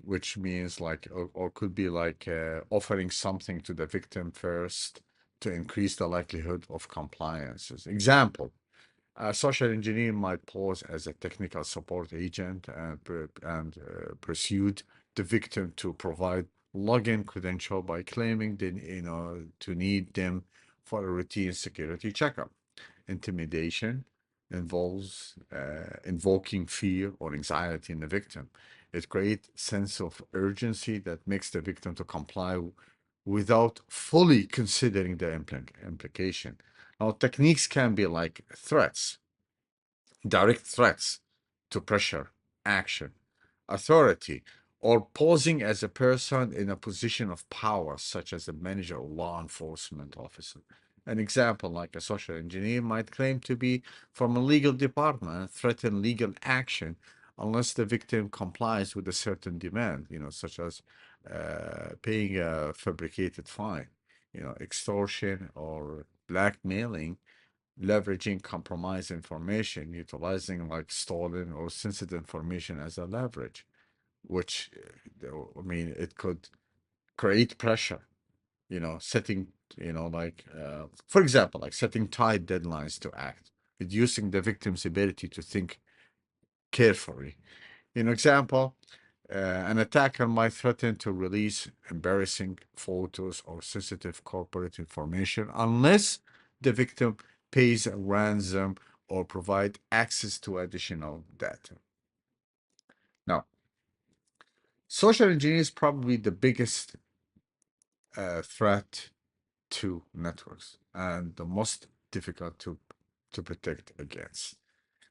which means like, or could be like offering something to the victim first to increase the likelihood of compliance. Example, a social engineer might pose as a technical support agent and pursued the victim to provide login credential by claiming they, to need them for a routine security checkup. Intimidation involves invoking fear or anxiety in the victim. It creates sense of urgency that makes the victim to comply without fully considering the implication. Now, techniques can be like threats, direct threats to pressure, action, authority, or posing as a person in a position of power, such as a manager or law enforcement officer. An example, like a social engineer might claim to be from a legal department and threaten legal action unless the victim complies with a certain demand, such as paying a fabricated fine, extortion or blackmailing, leveraging compromised information, utilizing like stolen or sensitive information as a leverage, which, I mean, it could create pressure, setting, for example, like setting tight deadlines to act, reducing the victim's ability to think carefully. Example, an attacker might threaten to release embarrassing photos or sensitive corporate information unless the victim pays a ransom or provide access to additional data. Now, social engineering is probably the biggest threat to networks and the most difficult to protect against.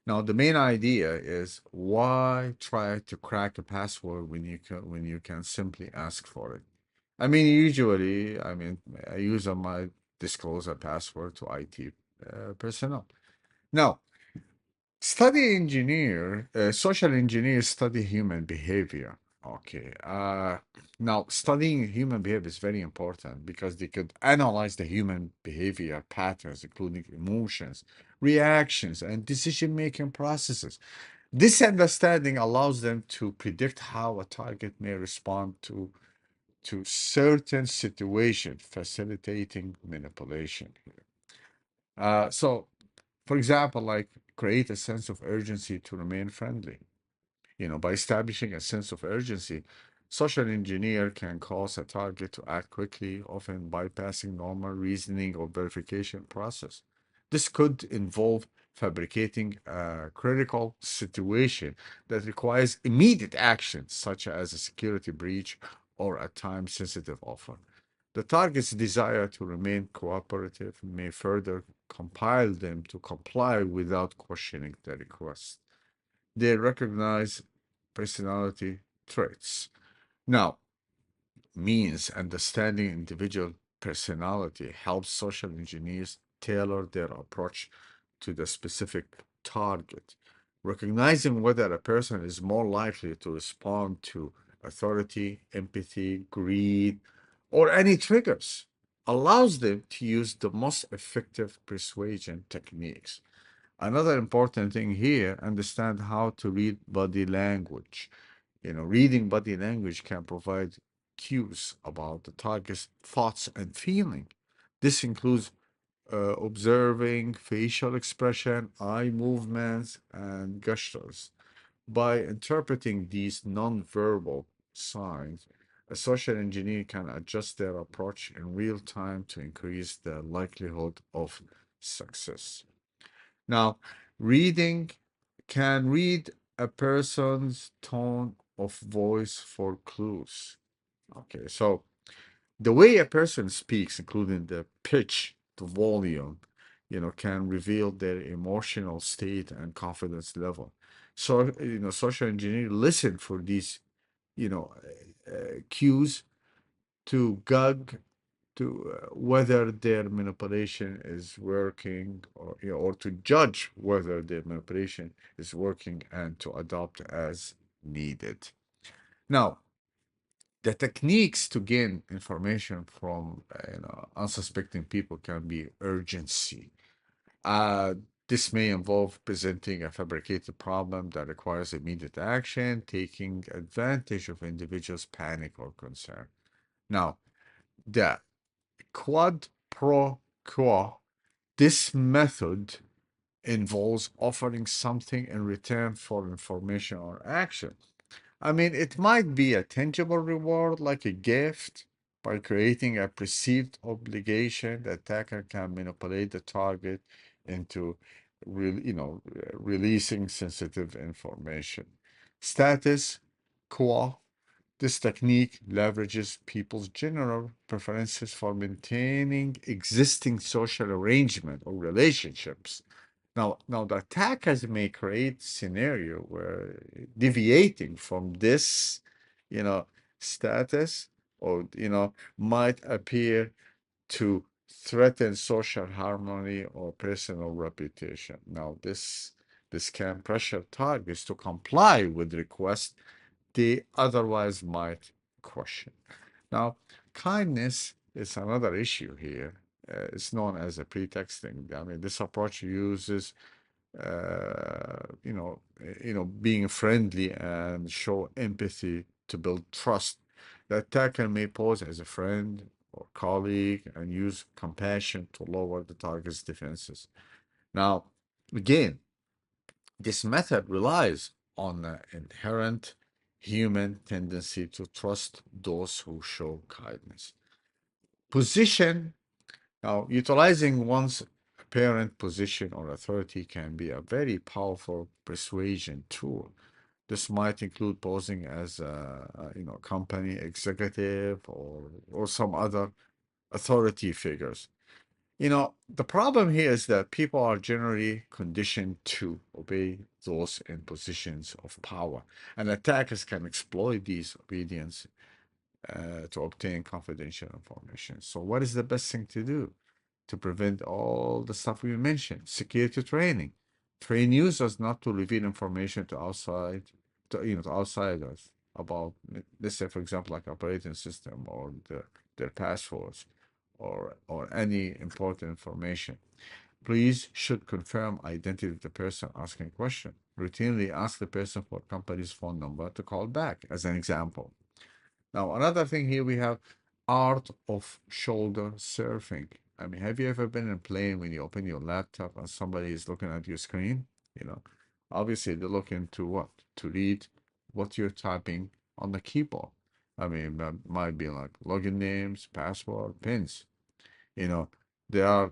Now, the main idea is, why try to crack a password when you can simply ask for it? I mean, usually, a user might disclose a password to IT personnel. Now, social engineers study human behavior. Okay. Now, studying human behavior is very important because they could analyze the human behavior patterns, including emotions, reactions, and decision-making processes. This understanding allows them to predict how a target may respond to certain situations, facilitating manipulation. So, for example, like create a sense of urgency to remain friendly. By establishing a sense of urgency, Social engineer can cause a target to act quickly, often bypassing normal reasoning or verification process. This could involve fabricating a critical situation that requires immediate action, such as a security breach or a time-sensitive offer. The target's desire to remain cooperative may further compel them to comply without questioning the request. They recognize personality traits. Now, means understanding individual personality helps social engineers tailor their approach to the specific target. Recognizing whether a person is more likely to respond to authority, empathy, greed, or any triggers allows them to use the most effective persuasion techniques. Another important thing here, understand how to read body language. Reading body language can provide cues about the target's thoughts and feeling. This includes observing facial expression, eye movements, and gestures. By interpreting these nonverbal signs, a social engineer can adjust their approach in real time to increase the likelihood of success. Now, reading can read a person's tone of voice for clues. Okay, so the way a person speaks, including the pitch, the volume, can reveal their emotional state and confidence level. So, social engineers listen for these, cues to gauge whether their manipulation is working, or to judge whether their manipulation is working and to adopt as needed. Now, the techniques to gain information from unsuspecting people can be urgency. Uh, this may involve presenting a fabricated problem that requires immediate action, taking advantage of individuals' panic or concern. Now, the quid pro quo, this method involves offering something in return for information or action. I mean, it might be a tangible reward like a gift. By creating a perceived obligation, the attacker can manipulate the target into releasing sensitive information. Status quo, this technique leverages people's general preferences for maintaining existing social arrangement or relationships. Now the attackers may create scenario where deviating from this, you know, status, or might appear to threaten social harmony or personal reputation. Now this can pressure targets to comply with requests they otherwise might question. Now, kindness is another issue here. It's known as a pretexting. I mean, this approach uses, being friendly and show empathy to build trust. The attacker may pose as a friend or colleague and use compassion to lower the target's defenses. Now, again, this method relies on the inherent human tendency to trust those who show kindness. Position. Now, utilizing one's apparent position or authority can be a very powerful persuasion tool. This might include posing as a company executive or some other authority figures. The problem here is that people are generally conditioned to obey those in positions of power, and attackers can exploit these obedience to obtain confidential information. So, what is the best thing to do to prevent all the stuff we mentioned? Security training. Train users not to reveal information to outsiders about, let's say, for example, like operating system or their passwords or any important information. Please should confirm identity of the person asking question. Routinely ask the person for company's phone number to call back, as an example. Now, another thing here we have art of shoulder surfing. I mean, have you ever been in a plane when you open your laptop and somebody is looking at your screen? You know, obviously they're looking to what? To read what you're typing on the keyboard. I mean, that might be like login names, password, pins. You know, there are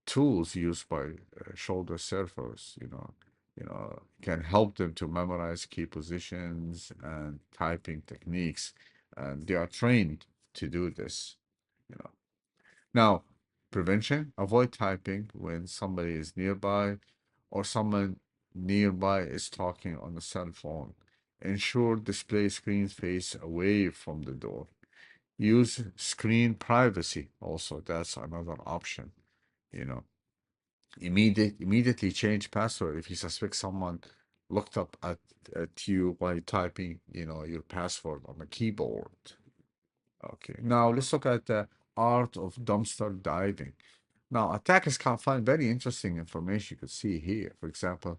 tools used by shoulder surfers, can help them to memorize key positions and typing techniques, and they are trained to do this, you know. Now, prevention, avoid typing when somebody is nearby or someone nearby is talking on a cell phone. Ensure display screens face away from the door. Use screen privacy also. That's another option, you know. Immediately change password if you suspect someone looked up at you while typing, your password on the keyboard. Okay, now let's look at the art of dumpster diving. Now, attackers can find very interesting information you could see here. For example,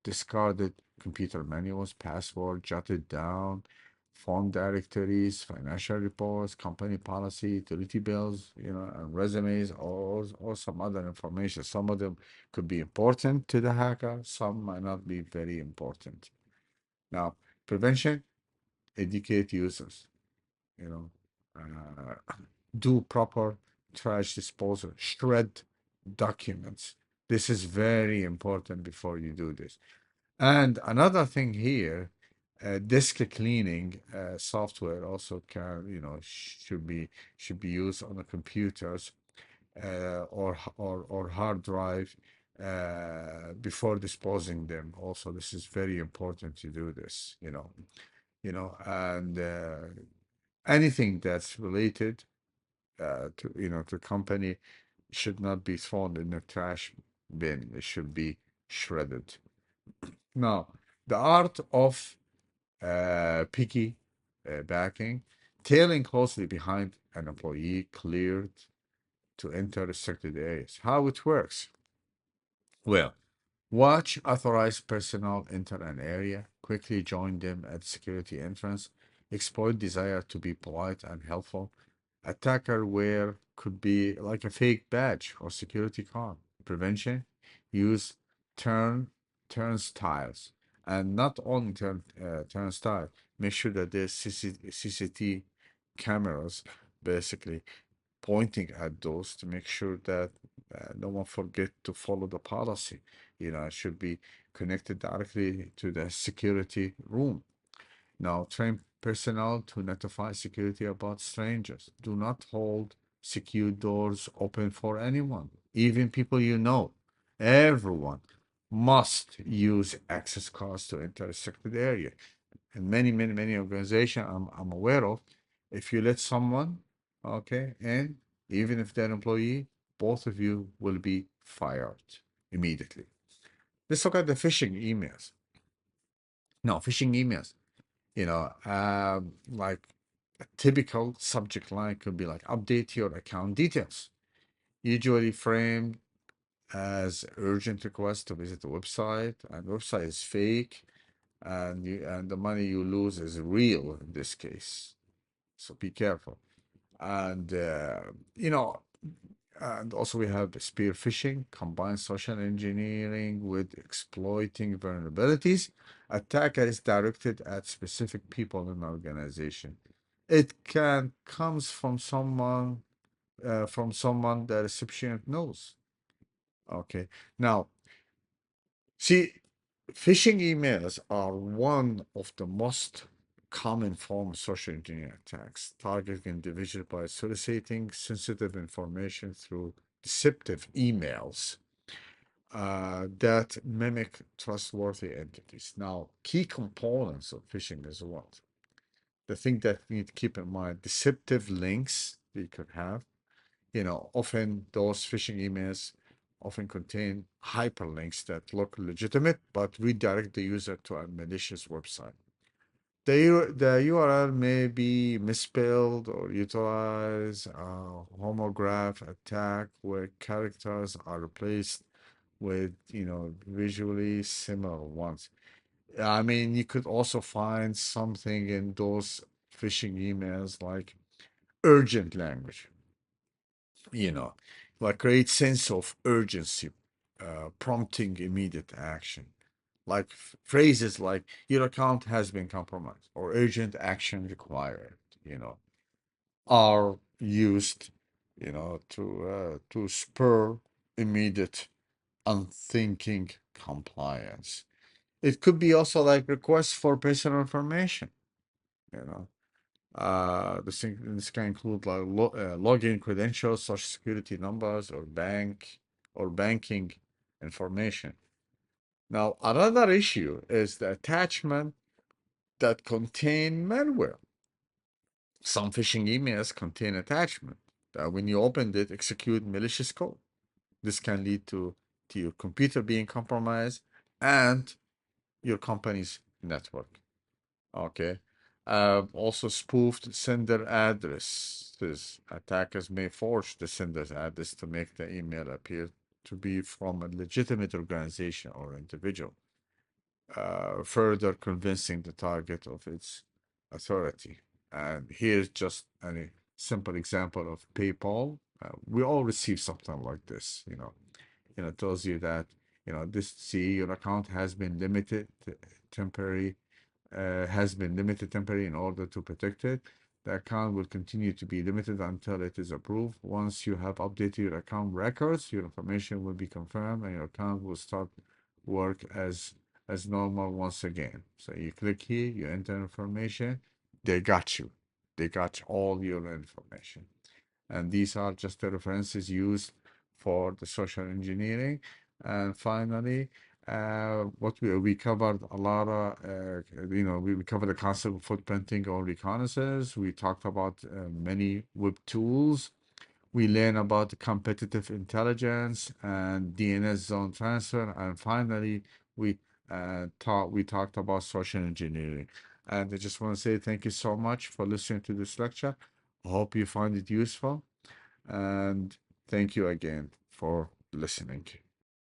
discarded computer manuals, password jotted down, phone directories, financial reports, company policy, utility bills, and resumes, or some other information. Some of them could be important to the hacker, some might not be very important. Now, prevention, educate users, you know, do proper trash disposal, shred documents. This is very important before you do this. And another thing here, disk cleaning software also can, should be used on the computers or hard drive before disposing them. Also, this is very important to do this. And anything that's related to company should not be thrown in the trash bin. It should be shredded. Now, the art of picky backing, tailing closely behind an employee cleared to enter restricted areas. How it works? Well, watch authorized personnel enter an area, quickly join them at security entrance, exploit desire to be polite and helpful. Attacker wear could be like a fake badge or security card. Prevention, use turn turnstiles, and not only turnstile. Make sure that there's CCTV cameras, basically pointing at those to make sure that no one forget to follow the policy. It should be connected directly to the security room. Now, train personnel to notify security about strangers. Do not hold secure doors open for anyone, even people you know. Everyone must use access cards to enter a restricted area. And many, many, many organizations I'm aware of, if you let someone, okay, in, even if they're an employee, both of you will be fired immediately. Let's look at the phishing emails. No, phishing emails, like a typical subject line could be like update your account details, usually framed as urgent request to visit the website, and website is fake, and the money you lose is real in this case. So be careful. And and also we have spear phishing, combines social engineering with exploiting vulnerabilities. Attacker is directed at specific people in the organization. It can comes from someone the recipient knows. Okay. Now, see, phishing emails are one of the most common forms of social engineering attacks, targeting individuals by soliciting sensitive information through deceptive emails that mimic trustworthy entities. Now, key components of phishing is what? The thing that you need to keep in mind, deceptive links that you could have. Often those phishing emails often contain hyperlinks that look legitimate but redirect the user to a malicious website. The URL may be misspelled or utilize a homograph attack where characters are replaced with, visually similar ones. I mean, you could also find something in those phishing emails like urgent language, you know, like great sense of urgency, prompting immediate action. like phrases like your account has been compromised or urgent action required, are used, to spur immediate unthinking compliance. It could be also like requests for personal information, you know. This can include like login credentials, social security numbers, or banking information. Now, another issue is the attachment that contain malware. Some phishing emails contain attachment that when you open it, execute malicious code. This can lead to your computer being compromised and your company's network. Okay. Also, spoofed sender addresses. Attackers may forge the sender's address to make the email appear to be from a legitimate organization or individual, further convincing the target of its authority. And here's just a simple example of PayPal. We all receive something like this, it tells you that, your account temporary has been limited temporarily in order to protect it. The account will continue to be limited until it is approved. Once you have updated your account records, your information will be confirmed and your account will start work as normal once again. So you click here, you enter information, they got you. They got all your information. And these are just the references used for the social engineering. And finally, what we covered a lot of, we covered the concept of footprinting or reconnaissance. We talked about many web tools. We learn about the competitive intelligence and DNS zone transfer. And finally, we talked about social engineering. And I just want to say thank you so much for listening to this lecture. I hope you find it useful. And thank you again for listening.